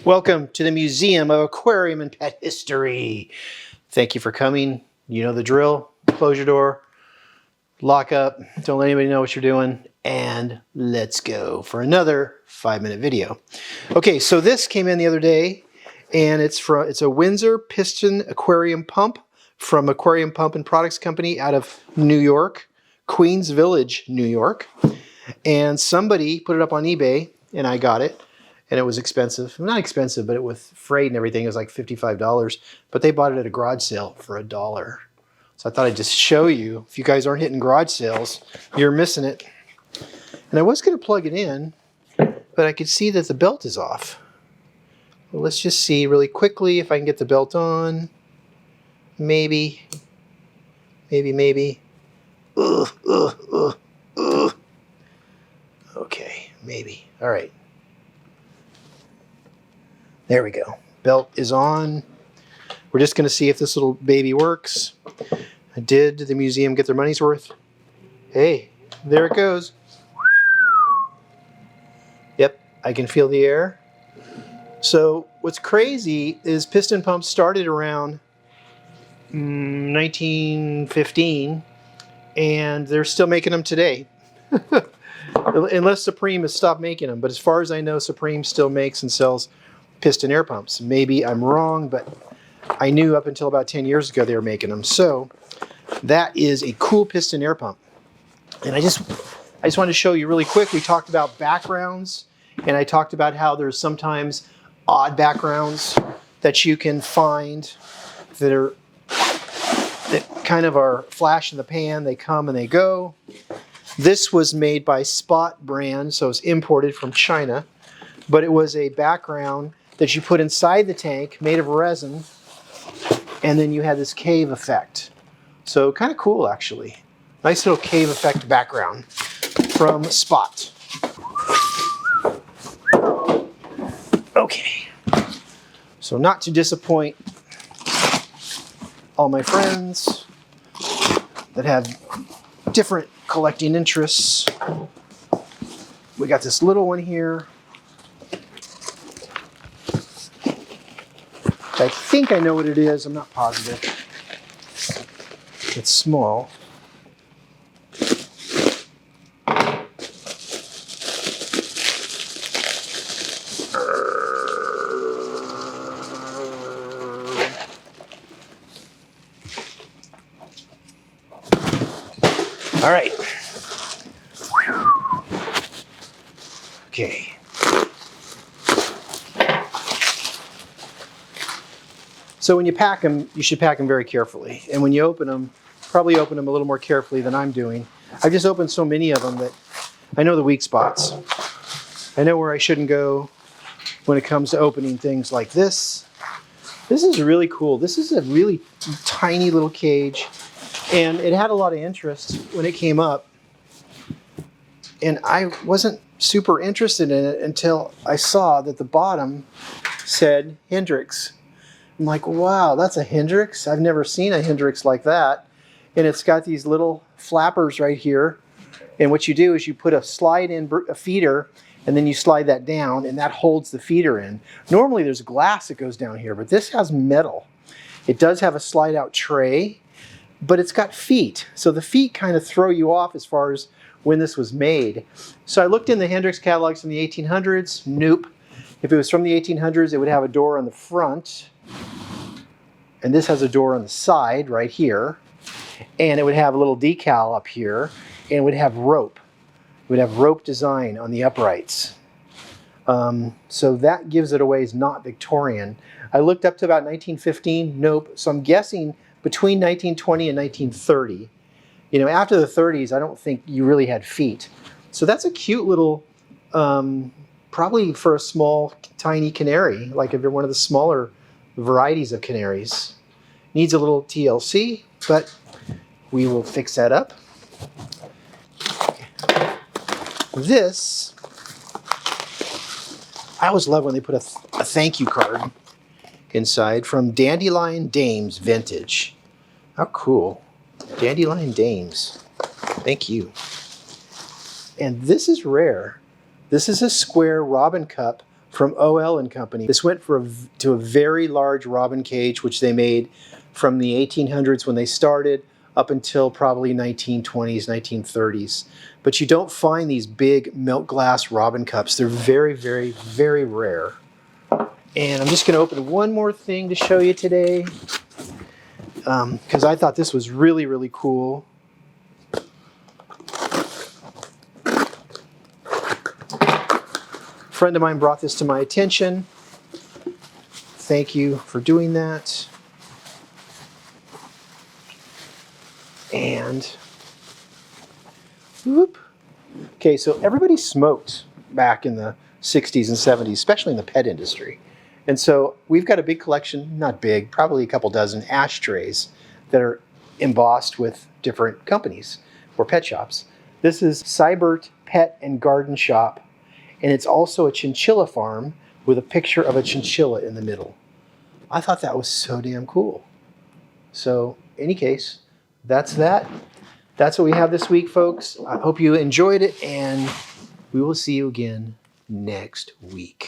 Welcome to the Museum of Aquarium and Pet History. Thank you for coming. You know the drill. Close your door, lock up, don't let anybody know what you're doing, and let's go for another 5-minute video. Okay, so this came in the other day, and it's a Windsor Piston aquarium pump from Aquarium Pump and Products Company out of New York, Queens Village, New York. And somebody put it up on eBay, and I got it. And it was expensive. Not expensive, but with freight and everything, it was like $55. But they bought it at a garage sale for $1. So I thought I'd just show you. If you guys aren't hitting garage sales, you're missing it. And I was going to plug it in, but I could see that the belt is off. Well, let's just see really quickly if I can get the belt on. Maybe. Maybe. Ugh. Okay, maybe. All right. There we go. Belt is on. We're just going to see if this little baby works. Did the museum get their money's worth? Hey, there it goes. Yep, I can feel the air. So what's crazy is piston pumps started around 1915, and they're still making them today. Unless Supreme has stopped making them. But as far as I know, Supreme still makes and sells piston air pumps. Maybe I'm wrong, but I knew up until about 10 years ago they were making them. So that is a cool piston air pump. And I just wanted to show you really quick. We talked about backgrounds, and I talked about how there's sometimes odd backgrounds that you can find that kind of are flash in the pan. They come and they go. This was made by Spot brand, so it's imported from China. But it was a background that you put inside the tank, made of resin, and then you had this cave effect. So kind of cool, actually. Nice little cave effect background from Spot. Okay. So not to disappoint all my friends that have different collecting interests, we got this little one here. I think I know what it is. I'm not positive. It's small. All right. Okay. So when you pack them, you should pack them very carefully. And when you open them, probably open them a little more carefully than I'm doing. I've just opened so many of them that I know the weak spots. I know where I shouldn't go when it comes to opening things like this. This is really cool. This is a really tiny little cage. And it had a lot of interest when it came up. And I wasn't super interested in it until I saw that the bottom said Hendryx. I'm like, wow, that's a Hendryx? I've never seen a Hendryx like that. And it's got these little flappers right here. And what you do is you put a slide in a feeder, and then you slide that down, and that holds the feeder in. Normally there's glass that goes down here, but this has metal. It does have a slide out tray, but it's got feet. So the feet kind of throw you off as far as when this was made. So I looked in the Hendryx catalogs from the 1800s. Nope. If it was from the 1800s, it would have a door on the front. And this has a door on the side right here. And it would have a little decal up here. And it would have rope. It would have rope design on the uprights. So that gives it away as not Victorian. I looked up to about 1915. Nope. So I'm guessing between 1920 and 1930. You know, after the 30s, I don't think you really had feet. So that's a cute little, probably for a small, tiny canary, like if you're one of the smaller varieties of canaries. Needs a little TLC, but we will fix that up. This, I always love when they put a thank you card inside from Dandelion Dames Vintage. How cool. Dandelion Dames. Thank you. And this is rare. This is a square robin cup from OL and Company. This went to a very large robin cage, which they made from the 1800s when they started up until probably 1920s, 1930s. But you don't find these big milk glass robin cups. They're very, very, very rare. And I'm just going to open one more thing to show you today, because I thought this was really, really cool. A friend of mine brought this to my attention. Thank you for doing that. And whoop. Okay, so everybody smoked back in the 60s and 70s, especially in the pet industry. And so we've got a big collection, not big, probably a couple dozen ashtrays that are embossed with different companies or pet shops. This is Siebert Pet and Garden Shop, and it's also a chinchilla farm with a picture of a chinchilla in the middle. I thought that was so damn cool. So, in any case, that's that. That's what we have this week, folks. I hope you enjoyed it, and we will see you again next week.